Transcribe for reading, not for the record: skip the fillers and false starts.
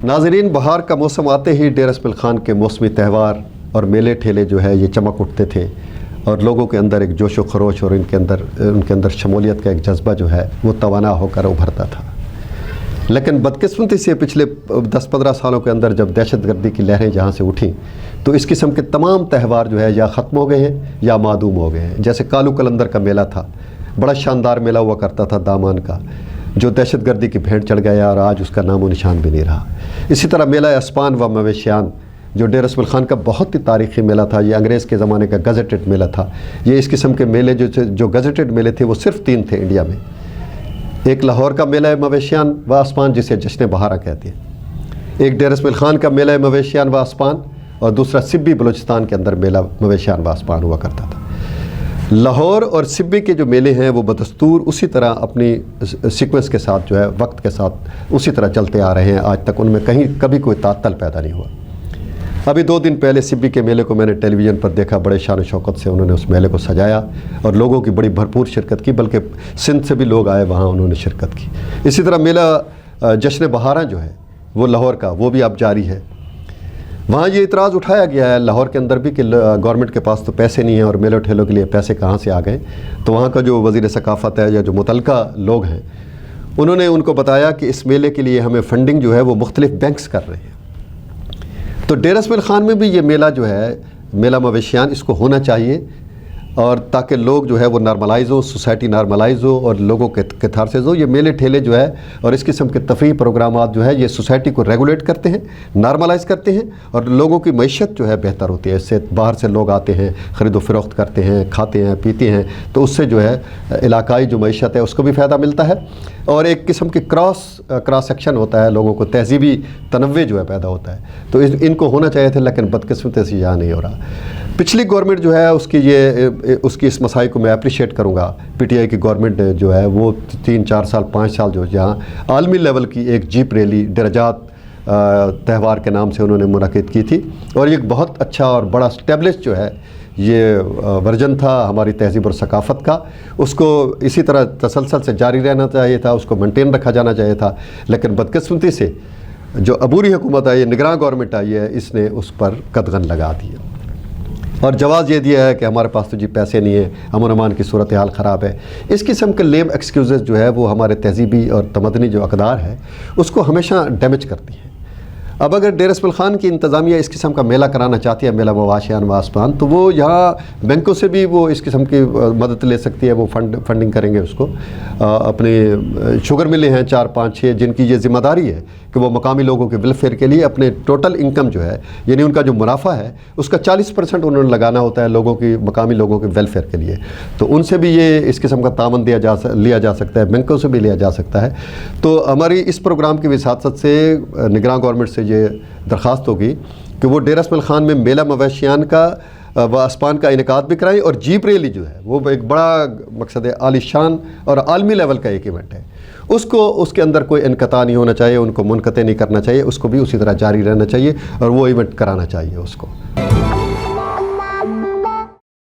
ناظرین، بہار کا موسم آتے ہی ڈیرہ اسماعیل خان کے موسمی تہوار اور میلے ٹھیلے جو ہے یہ چمک اٹھتے تھے اور لوگوں کے اندر ایک جوش و خروش اور ان کے اندر شمولیت کا ایک جذبہ جو ہے وہ توانا ہو کر ابھرتا تھا۔ لیکن بدقسمتی سے پچھلے 10-15 سالوں کے اندر جب دہشت گردی کی لہریں جہاں سے اٹھیں تو اس قسم کے تمام تہوار جو ہے یا ختم ہو گئے ہیں یا معدوم ہو گئے ہیں۔ جیسے کالو کلندر کا میلہ تھا، بڑا شاندار میلہ ہوا کرتا تھا دامان کا، جو دہشت گردی کی بھینٹ چڑھ گیا اور آج اس کا نام و نشان بھی نہیں رہا۔ اسی طرح میلہ اسپان و مویشیان جو ڈیرہ اسماعیل خان کا بہت ہی تاریخی میلہ تھا، یہ انگریز کے زمانے کا گزٹڈ میلہ تھا۔ یہ اس قسم کے میلے جو گزٹڈ میلے تھے وہ صرف 3 تھے انڈیا میں۔ ایک لاہور کا میلہ مویشیان و اسپان جسے جشن بہارا کہتے ہیں، ایک ڈیرہ اسماعیل خان کا میلہ مویشیان و اسپان، اور دوسرا سبی بلوچستان کے اندر میلہ مویشیان و اسپان ہوا کرتا تھا۔ لاہور اور سبی کے جو میلے ہیں وہ بدستور اسی طرح اپنی سیکوینس کے ساتھ جو ہے وقت کے ساتھ اسی طرح چلتے آ رہے ہیں، آج تک ان میں کبھی کوئی تعطل پیدا نہیں ہوا۔ ابھی 2 دن پہلے سبی کے میلے کو میں نے ٹیلی ویژن پر دیکھا، بڑے شان و شوکت سے انہوں نے اس میلے کو سجایا اور لوگوں کی بڑی بھرپور شرکت کی، بلکہ سندھ سے بھی لوگ آئے وہاں، انہوں نے شرکت کی۔ اسی طرح میلہ جشن بہارا جو ہے وہ لاہور کا، وہ بھی اب جاری ہے۔ وہاں یہ اعتراض اٹھایا گیا ہے لاہور کے اندر بھی کہ گورنمنٹ کے پاس تو پیسے نہیں ہیں اور میلوں ٹھیلوں کے لیے پیسے کہاں سے آ گئے۔ تو وہاں کا جو وزیر ثقافت ہے یا جو متعلقہ لوگ ہیں انہوں نے ان کو بتایا کہ اس میلے کے لیے ہمیں فنڈنگ جو ہے وہ مختلف بینکس کر رہے ہیں۔ تو ڈیرہ اسماعیل خان میں بھی یہ میلہ جو ہے میلہ مویشیان اس کو ہونا چاہیے، اور تاکہ لوگ جو ہے وہ نارملائز ہو، سوسائٹی نارملائز ہو اور لوگوں کے کیتھارسس ہو۔ یہ میلے ٹھیلے جو ہے اور اس قسم کے تفریحی پروگرامات جو ہے یہ سوسائٹی کو ریگولیٹ کرتے ہیں، نارملائز کرتے ہیں، اور لوگوں کی معیشت جو ہے بہتر ہوتی ہے۔ اس سے باہر سے لوگ آتے ہیں، خرید و فروخت کرتے ہیں، کھاتے ہیں، پیتے ہیں، تو اس سے جو ہے علاقائی جو معیشت ہے اس کو بھی فائدہ ملتا ہے، اور ایک قسم کی کراس سیکشن ہوتا ہے، لوگوں کو تہذیبی تنوع جو ہے پیدا ہوتا ہے۔ تو ان کو ہونا چاہیے تھے، لیکن بدقسمتی سے یہاں نہیں ہو رہا۔ پچھلی گورنمنٹ جو ہے اس کی اس مسائل کو میں اپریشیٹ کروں گا۔ پی ٹی آئی کی گورنمنٹ جو ہے وہ 3-4 سال 5 سال جو جہاں عالمی لیول کی ایک جیپ ریلی درجات تہوار کے نام سے انہوں نے منعقد کی تھی، اور یہ بہت اچھا اور بڑا اسٹیبلش جو ہے یہ ورژن تھا ہماری تہذیب اور ثقافت کا۔ اس کو اسی طرح تسلسل سے جاری رہنا چاہیے تھا، اس کو مینٹین رکھا جانا چاہیے تھا، لیکن بدقسمتی سے جو عبوری حکومت آئی ہے، نگراں گورنمنٹ آئی ہے، اس نے اس پر قدغن لگا دی ہے اور جواز یہ دیا ہے کہ ہمارے پاس تو جی پیسے نہیں ہیں، امن امان کی صورتحال خراب ہے۔ اس قسم کے لیم ایکسکیوزز جو ہے وہ ہمارے تہذیبی اور تمدنی جو اقدار ہے اس کو ہمیشہ ڈیمیج کرتی ہیں۔ اب اگر ڈیرہ اسماعیل خان کی انتظامیہ اس قسم کا میلہ کرانا چاہتی ہے، میلہ مویشیان و اسپان، تو وہ یہاں بینکوں سے بھی وہ اس قسم کی مدد لے سکتی ہے، وہ فنڈنگ کریں گے اس کو۔ اپنے شوگر ملیں ہیں 4-5-6 جن کی یہ ذمہ داری ہے کہ وہ مقامی لوگوں کے ویلفیئر کے لیے اپنے ٹوٹل انکم جو ہے، یعنی ان کا جو منافع ہے اس کا 40% انہوں نے لگانا ہوتا ہے مقامی لوگوں کے ویلفیئر کے لیے۔ تو ان سے بھی یہ اس قسم کا تعاون لیا جا سکتا ہے، بینکوں سے بھی لیا جا سکتا ہے۔ تو ہماری اس پروگرام کی وساطت سے نگراں گورنمنٹ سے یہ درخواست ہوگی کہ وہ ڈیرہ اسماعیل خان میں میلہ مویشیان کا و اسپان کا انعقاد بھی کرائیں، اور جیپ ریلی جو ہے وہ ایک بڑا مقصد ہے، عالی شان اور عالمی لیول کا ایک ایونٹ ہے، اس کے اندر کوئی انقطاع نہیں ہونا چاہیے، ان کو منقطع نہیں کرنا چاہیے، اس کو بھی اسی طرح جاری رہنا چاہیے اور وہ ایونٹ کرانا چاہیے اس کو۔